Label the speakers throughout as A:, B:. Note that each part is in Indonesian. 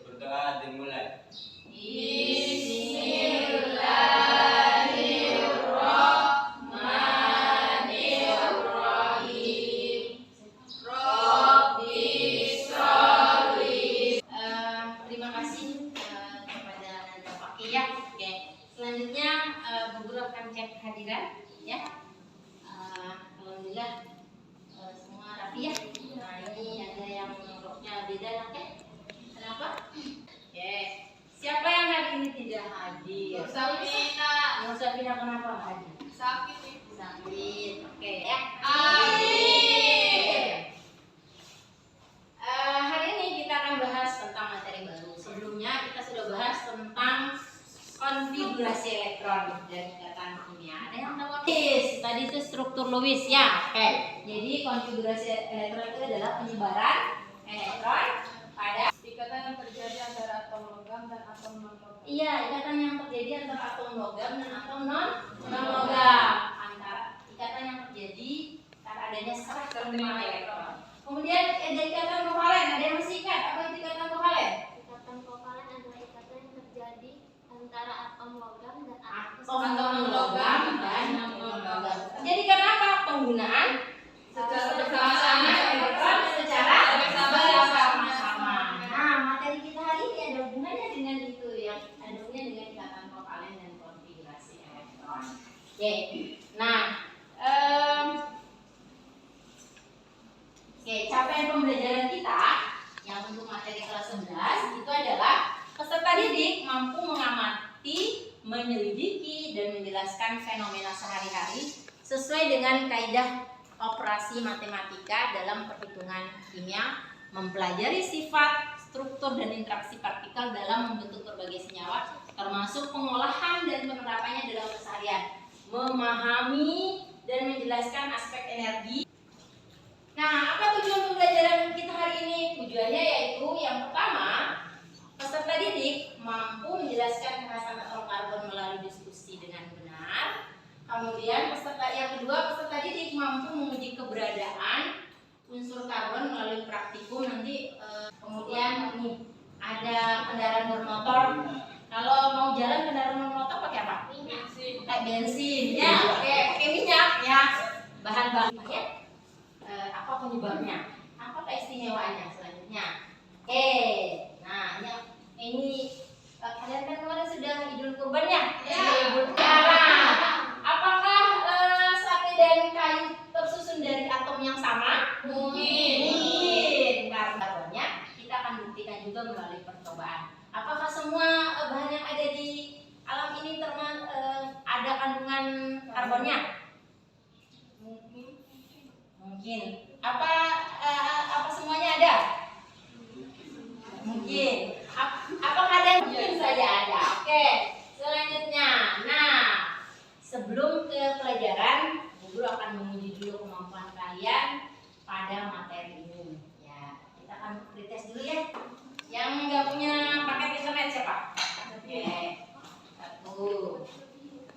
A: berdoa dimulai.
B: Bismillahirrahmanirrahim. Rabbi sholli. Terima kasih kepada Nanda Fakih ya. Oke. Selanjutnya Bu Guru akan cek hadiran ya. Alhamdulillah semua rapi ya. Nah ini ada yang roknya beda oke. Kenapa? Oke. Siapa yang hari ini tidak hadir? Nggak usah pindah kenapa nggak hadir?
C: Sakit Ibu.
B: Sakit. Oke ya.
C: Amin.
B: Hari ini kita akan bahas tentang materi baru. Sebelumnya kita sudah bahas tentang konfigurasi elektron dan ikatan kimia. Ada yang tahu apa? Tadi itu struktur Lewis ya. Oke. Jadi konfigurasi elektron itu adalah penyebaran elektron pada
C: Ikatan yang terjadi antara atom logam dan atom non logam.
B: iya ikatan yang terjadi antara atom logam dan atom non logam. Antara ikatan yang terjadi karena adanya serah terima elektron. Kemudian ada ikatan kovalen. Ada yang masih ingat apa itu ikatan kovalen?
D: Ikatan kovalen adalah ikatan yang terjadi antara atom logam dan
B: Atom logam dan non logam. Jadi karena apa? Penggunaan
C: Secara
B: bersama-sama elektron secara bersama-sama. Nah, materi kita hari ini ada hubungannya dengan itu yang ada hubungannya dengan ikatan kovalen dan konfigurasi elektron. Oke. Nah, capaian pembelajaran kita yang untuk materi kelas 11 itu adalah peserta didik mampu mengamati, menyelidiki, dan menjelaskan fenomena sehari-hari sesuai dengan kaidah operasi matematika dalam perhitungan kimia, mempelajari sifat, struktur, dan interaksi partikel dalam membentuk berbagai senyawa, termasuk pengolahan dan penerapannya dalam keseharian, memahami dan menjelaskan aspek energi. Nah, apa tujuan pembelajaran kita hari ini? Tujuannya yaitu yang pertama, peserta didik mampu menjelaskan kekhasan atom karbon melalui diskusi dengan benar. Kemudian yang kedua, peserta didik mampu menguji keberadaan unsur karbon melalui praktikum nanti. Kemudian nih ada kendaraan bermotor. Kalau mau jalan kendaraan bermotor pakai apa?
C: Bensin.
B: Pakai bensin. Ya, pakai minyak ya. Bahan bakunya apa penyebabnya? Apa keistimewaannya selanjutnya? Nah ini kalian kan kemarin sudah Idul Kurban ya?
C: Ya.
B: Apakah sate dan kayu tersusun dari atom yang sama? Mungkin. Karena kita akan buktikan juga melalui percobaan. Apakah semua bahan yang ada di alam ini ada kandungan karbonnya? Mungkin. Apa semuanya ada? Mungkin. Apakah ada? Mungkin saja ada. Oke. Selanjutnya. Nah, sebelum ke pelajaran, Bu Guru akan menguji dulu kemampuan kalian pada materi ini. Ya, kita akan pretest dulu ya. Yang nggak punya paket internet siapa? Oke. Satu.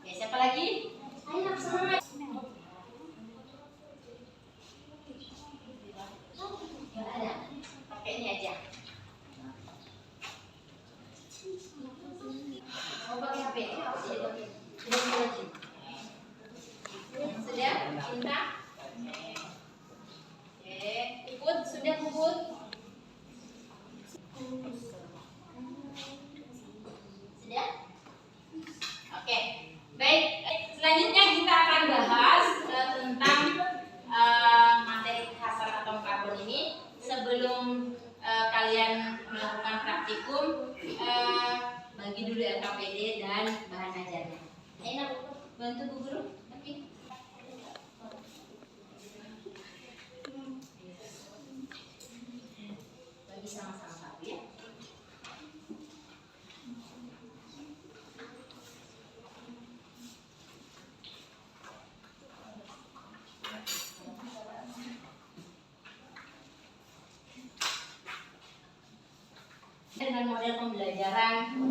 B: Oke, siapa lagi? Ayo semangat. Nggak ada. Pakai ini aja. Mau pakai HP? Sudah? Cinta? Oke. Ikut? Sudah ikut? Sudah? Oke. Baik. Selanjutnya kita akan bahas tentang materi kekhasan atom karbon ini. Sebelum kalian melakukan praktikum, bagi dulu LKPD dan bahan ajarnya. Ayo bantu Bu Guru. Oke. Bagi sama-sama satu ya. Dengan model pembelajaran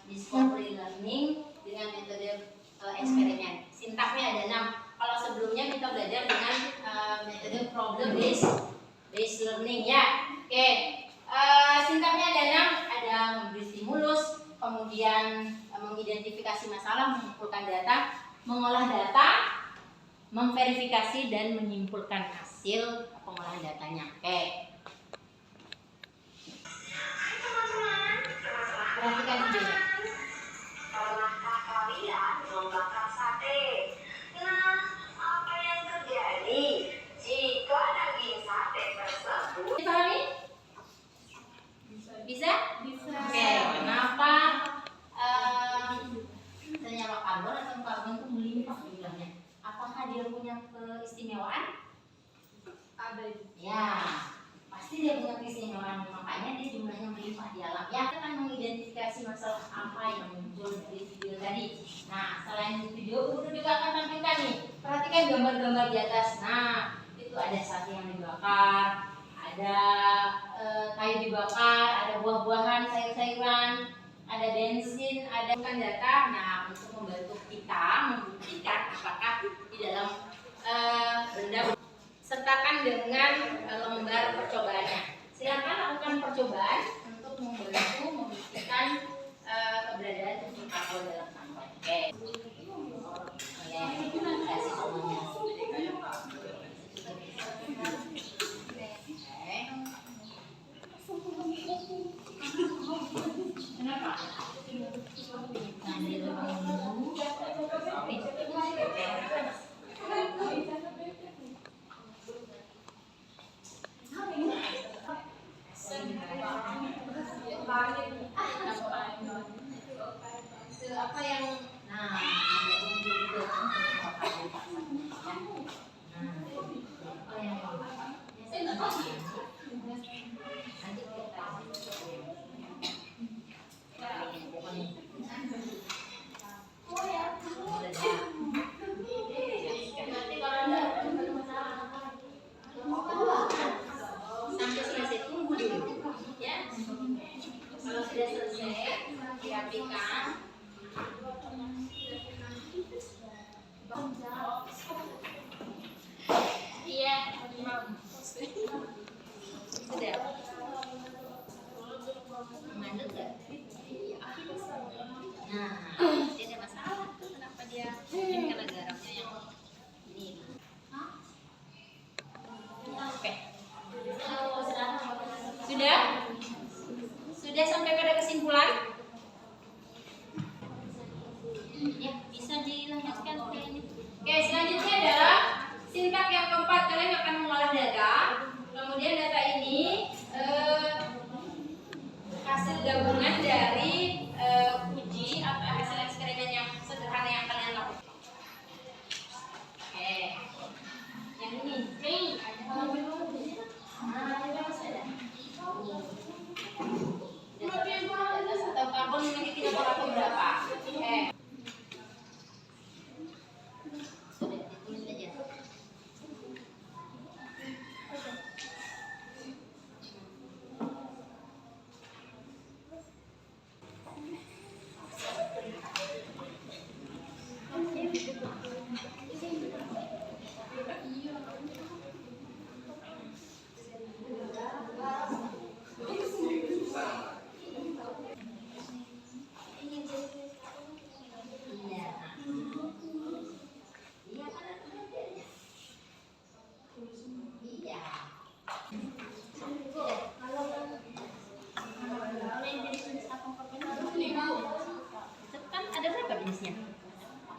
B: discovery learning dengan metode eksperimen. Sintaknya ada 6. Kalau sebelumnya kita belajar dengan metode problem based learning ya. Oke. Sintaknya ada 6. kemudian mengidentifikasi masalah, mengumpulkan data, mengolah data, memverifikasi dan menyimpulkan hasil pengolahan datanya. Oke. Perhatikan videonya.
A: Pernahkah kalian membakar sate? Nah, apa yang terjadi jika daging sate tersebut
B: Dipahami? Bisa?
C: Bisa.
B: Oke, kenapa senyawa karbon atau karbon itu melimpah jumlahnya? Apakah dia punya keistimewaan?
C: Ada.
B: Ya, pasti dia punya keistimewaan, makanya dia jumlahnya melimpah di alam. Ya, kita akan mengidentifikasi masalah apa yang muncul dari video tadi. Nah, selain video, Guru juga akan tampilkan nih. Perhatikan gambar-gambar di atas. Nah, itu ada sate yang dibakar, ada kayu dibakar, ada buah-buahan, sayur-sayuran, ada bensin, ada data. Nah, untuk membantu kita membuktikan apakah di dalam benda sertakan dengan lembar percobaannya. Silakan lakukan percobaan untuk membantu membuktikan keberadaan unsur karbon dalam sampel. Oke. Kasih semuanya. Kenapa? Apa yang ada unsur apa yang nanti kita sampai selesai, tunggu dulu ya. Kalau sudah selesai dirapikan, iya sudah mengandung nggak? Nah, dia ada masalah tuh, kenapa dia mungkin karena garamnya yang ini. Oke. Sudah sampai pada kesimpulan? Ya, bisa dilanjutkan ke ini. Oke, selanjutnya adalah sintak yang keempat. Kalian akan mengolah data. Kemudian data ini hasil gabungan dari uji atau hasil eksperimen yang sederhana yang kalian lakukan. Oke, yang ini. Data atau karbon memiliki nomor atom berapa? Sudah ditulis aja.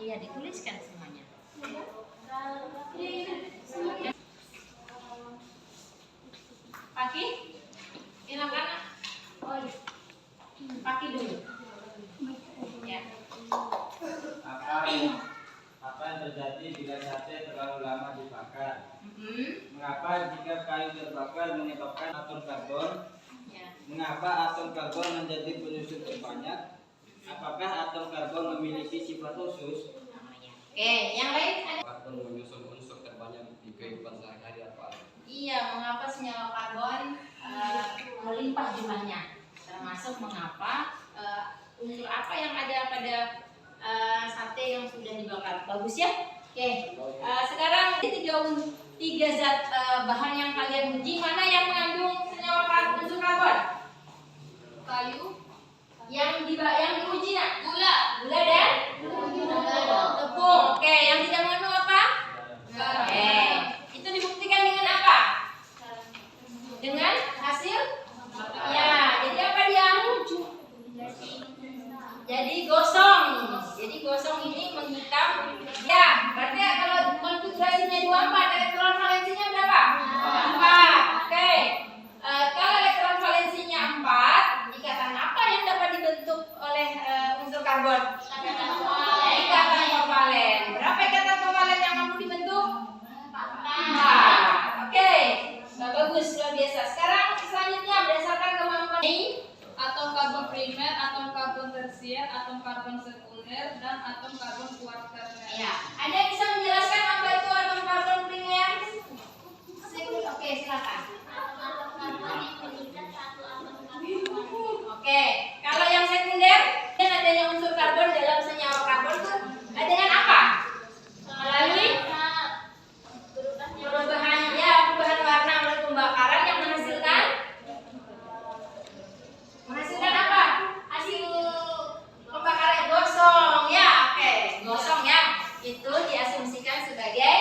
B: Iya, dituliskan semuanya. Kaki, silakan. Kaki dulu. Ya.
E: Apa yang terjadi bila sate terlalu lama dibakar? Mengapa jika kayu terbakar menyebabkan atom karbon?
B: Ya.
E: Mengapa atom karbon menjadi penyusun terbanyak? Apakah atom karbon memiliki sifat khusus?
B: Oke, yang lain ada?
F: Karbon menyusun unsur terbanyak di kehidupan sehari-hari apa?
B: Iya, mengapa senyawa karbon melimpah jumlahnya? Termasuk mengapa unsur apa yang ada pada sate yang sudah dibakar? Bagus ya? Oke, sekarang tiga zat bahan yang kalian uji, mana yang mengandung senyawa unsur karbon?
C: Kayu,
B: Yang diuji nak? Gula dan tepung. Oke, yang tidak mengandung apa? Oke. Itu dibuktikan dengan apa? Dengan hasil? Ya, jadi apa dia? Jadi gosong. Jadi gosong ini menghitam. Ya, berarti kalau konfigurasinya 24, elektron valensinya berapa? 4. Oke. Kalau elektron valensinya 4, ikatan apa yang dapat dibentuk oleh unsur karbon? Ikatan kovalen. Berapa ikatan kovalen yang mampu dibentuk? 4. Oke. Bagus, luar biasa. Sekarang selanjutnya berdasarkan kemampuan ini,
C: Atom karbon primer, atom karbon tersier, atom karbon sekunder, dan atom karbon kuarterner.
B: ya. Ada yang bisa menjelaskan apa itu atom karbon primer? Oke, silakan.
D: Atom karbon yang mengikat satu atom karbon.
B: Oke, kalau yang sekunder, dan adanya unsur karbon dalam senyawa karbon itu dengan apa? Melalui perubahan warna melalui pembakaran yang menghasilkan apa? Hasil pembakaran gosong ya. Oke, gosong ya. Itu diasumsikan sebagai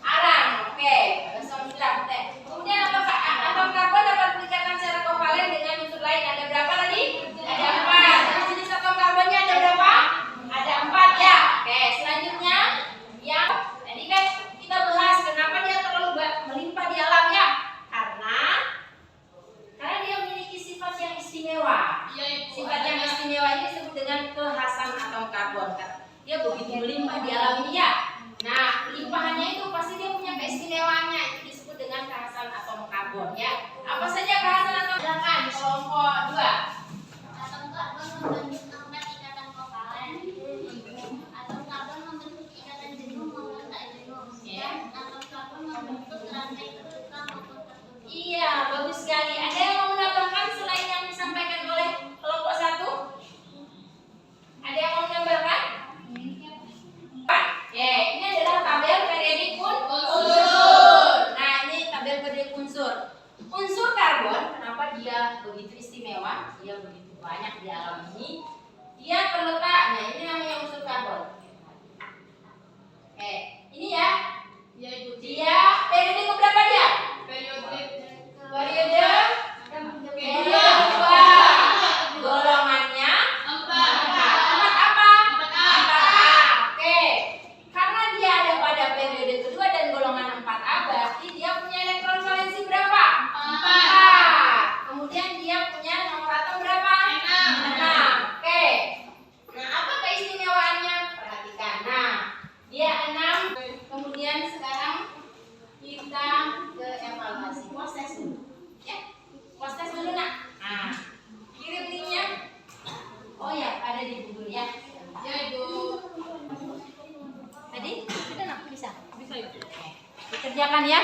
B: arang. Oke, gosong sudah. Oke. Kemudian apakah atom karbon dapat berikatan secara kovalen dengan unsur lain? Ada berapa tadi? Ada 4. Jenis atom karbonnya ada berapa? Ada 4 ya. Oke, selanjutnya yang tadi kan kita bahas kenapa dia terlalu melimpah di alam ya? Karena dia memiliki sifat yang istimewa. Sifat yang istimewa ini disebut dengan kekhasan atom karbon. Dia begitu melimpah di alam ini ya. Nah, limpahannya itu pasti dia punya keistimewaannya. Itu disebut dengan kekhasan atom karbon ya. Apa saja kekhasan atom? Silakan kelompok 2.
D: Atom karbon membentuk 4 ikatan kovalen. Atom karbon membentuk ikatan jenuh maupun tak jenuh. Dan atom karbon membentuk rantai terbuka maupun tertutup.
B: Iya, bagus sekali. Ada yang mau menambahkan selain yang disampaikan oleh kelompok 1? Ada yang mau menambahkan? Ini adalah tabel periodik unsur. Nah, ini tabel periodik unsur. Unsur karbon, kenapa dia begitu istimewa? Dia begitu banyak di alam ini. Dia terletak, nah ini namanya unsur karbon. Ini ya. Dia periode berapa dia? Periode kedua. Golongannya 4 apa? 4A. Oke. Karena dia ada pada periode kedua dan golongan 4A, berarti dia punya elektron valensi berapa? 4. Kemudian dia punya nomor atom berapa? 6. Oke. Nah, apa keistimewaannya? Perhatikan. Nah, dia 6. Kemudian sekarang kita ke evaluasi. Proses dulu. Ya. Proses dulu nak. Nah, kirim linknya. Oh ya, ada di Google ya. Ya Ibu. Tadi sudah nak bisa.
C: Bisa ya?
B: Oke. Dikerjakan ya.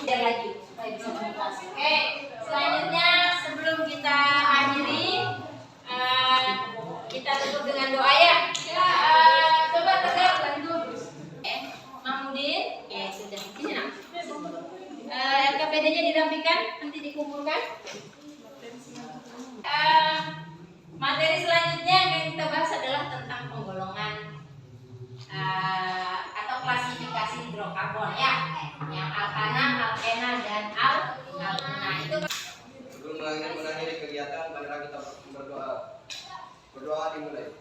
B: Biar lagi supaya bisa tuntas. Oke, selanjutnya sebelum kita akhiri, kita tutup dengan doa ya. Coba tegak bantu. Mahmudin, sudah sini nak. RKPD-nya dirapikan, nanti dikumpulkan. Materi selanjutnya yang akan kita bahas adalah tentang penggolongan atau klasifikasi hidrokarbon ya, yang alkana, alkena, dan alkena. Itu
F: Sebelum mengakhiri kegiatan, marilah kita berdoa. Berdoa dimulai.